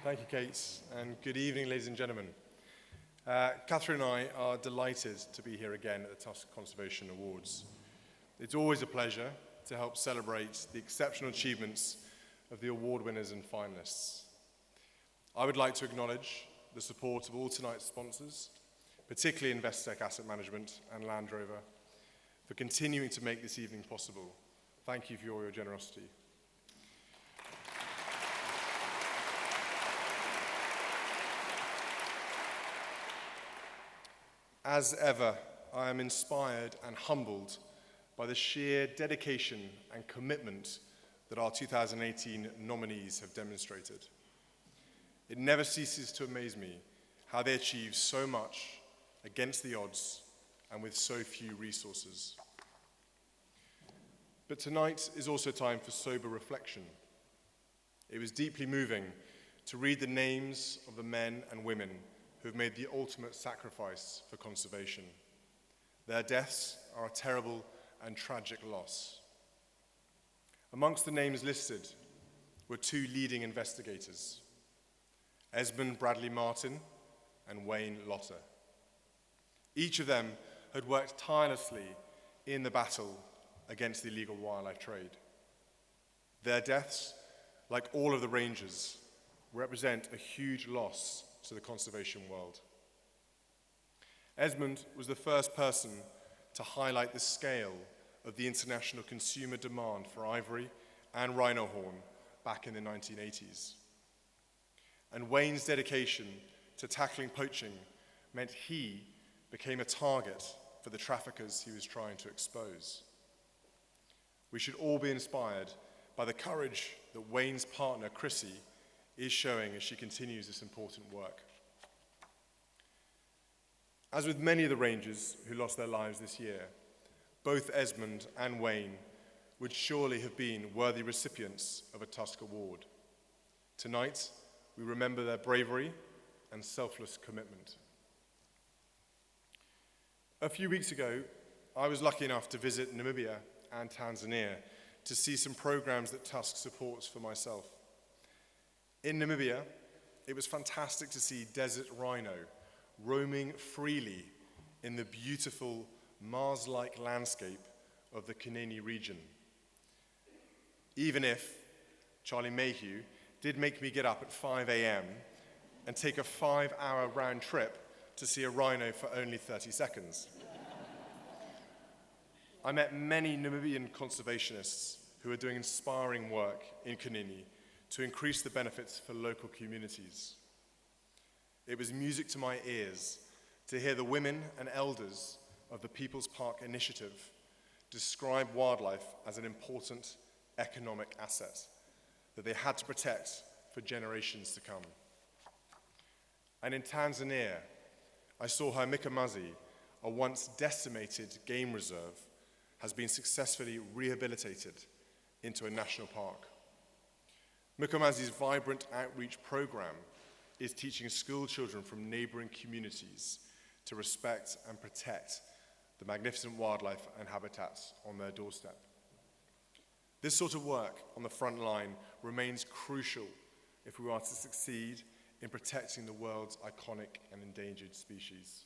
Thank you, Kate, and good evening, ladies and gentlemen. Catherine and I are delighted to be here again at the Tusk Conservation Awards. It's always a pleasure to help celebrate the exceptional achievements of the award winners and finalists. I would like to acknowledge the support of all tonight's sponsors, particularly Investec Asset Management and Land Rover, for continuing to make this evening possible. Thank you for your generosity. As ever, I am inspired and humbled by the sheer dedication and commitment that our 2018 nominees have demonstrated. It never ceases to amaze me how they achieve so much against the odds and with so few resources. But tonight is also time for sober reflection. It was deeply moving to read the names of the men and women who have made the ultimate sacrifice for conservation. Their deaths are a terrible and tragic loss. Amongst the names listed were two leading investigators, Esmond Bradley Martin and Wayne Lotter. Each of them had worked tirelessly in the battle against the illegal wildlife trade. Their deaths, like all of the rangers, represent a huge loss to the conservation world. Esmond was the first person to highlight the scale of the international consumer demand for ivory and rhino horn back in the 1980s. And Wayne's dedication to tackling poaching meant he became a target for the traffickers he was trying to expose. We should all be inspired by the courage that Wayne's partner, Chrissy, is showing as she continues this important work. As with many of the rangers who lost their lives this year, both Esmond and Wayne would surely have been worthy recipients of a Tusk Award. Tonight, we remember their bravery and selfless commitment. A few weeks ago, I was lucky enough to visit Namibia and Tanzania to see some programs that Tusk supports for myself. In Namibia, it was fantastic to see desert rhino roaming freely in the beautiful Mars-like landscape of the Kunene region. Even if Charlie Mayhew did make me get up at 5 a.m. and take a 5-hour round trip to see a rhino for only 30 seconds. I met many Namibian conservationists who are doing inspiring work in Kunene to increase the benefits for local communities. It was music to my ears to hear the women and elders of the People's Park Initiative describe wildlife as an important economic asset that they had to protect for generations to come. And in Tanzania, I saw how Mikomazi, a once decimated game reserve, has been successfully rehabilitated into a national park. Mikomazi's vibrant outreach program is teaching school children from neighboring communities to respect and protect the magnificent wildlife and habitats on their doorstep. This sort of work on the front line remains crucial if we are to succeed in protecting the world's iconic and endangered species.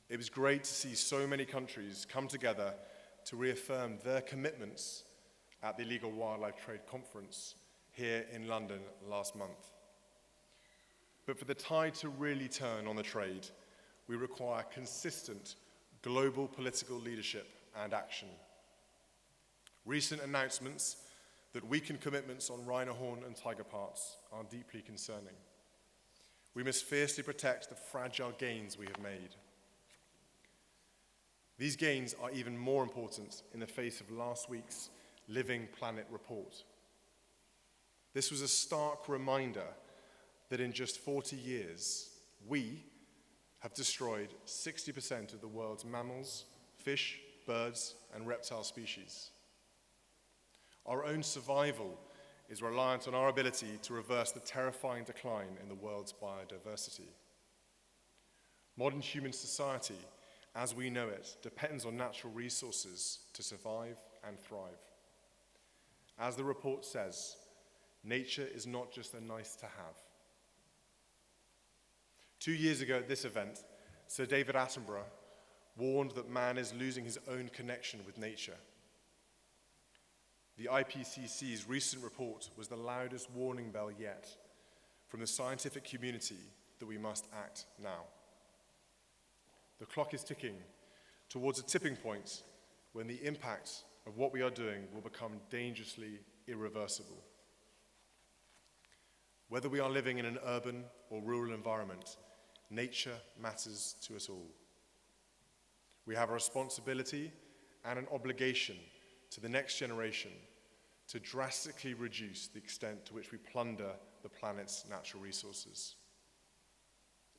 It was great to see so many countries come together to reaffirm their commitments at the Illegal Wildlife Trade Conference here in London last month. But for the tide to really turn on the trade, we require consistent global political leadership and action. Recent announcements that weaken commitments on rhino horn and tiger parts are deeply concerning. We must fiercely protect the fragile gains we have made. These gains are even more important in the face of last week's Living Planet report. This was a stark reminder that in just 40 years, we have destroyed 60% of the world's mammals, fish, birds, and reptile species. Our own survival is reliant on our ability to reverse the terrifying decline in the world's biodiversity. Modern human society, as we know it, depends on natural resources to survive and thrive. As the report says, Nature is not just a nice to have. 2 years ago at this event, Sir David Attenborough warned that man is losing his own connection with nature. The IPCC's recent report was the loudest warning bell yet from the scientific community that we must act now. The clock is ticking towards a tipping point when the impact of what we are doing will become dangerously irreversible. Whether we are living in an urban or rural environment, nature matters to us all. We have a responsibility and an obligation to the next generation to drastically reduce the extent to which we plunder the planet's natural resources.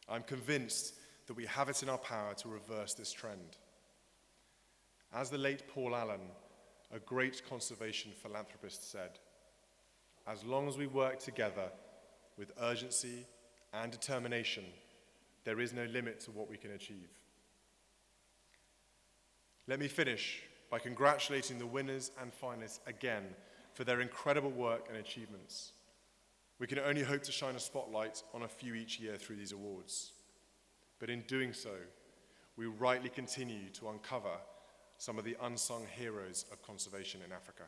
I'm convinced that we have it in our power to reverse this trend. As the late Paul Allen, a great conservation philanthropist, said, as long as we work together with urgency and determination, there is no limit to what we can achieve. Let me finish by congratulating the winners and finalists again for their incredible work and achievements. We can only hope to shine a spotlight on a few each year through these awards. But in doing so, we rightly continue to uncover some of the unsung heroes of conservation in Africa.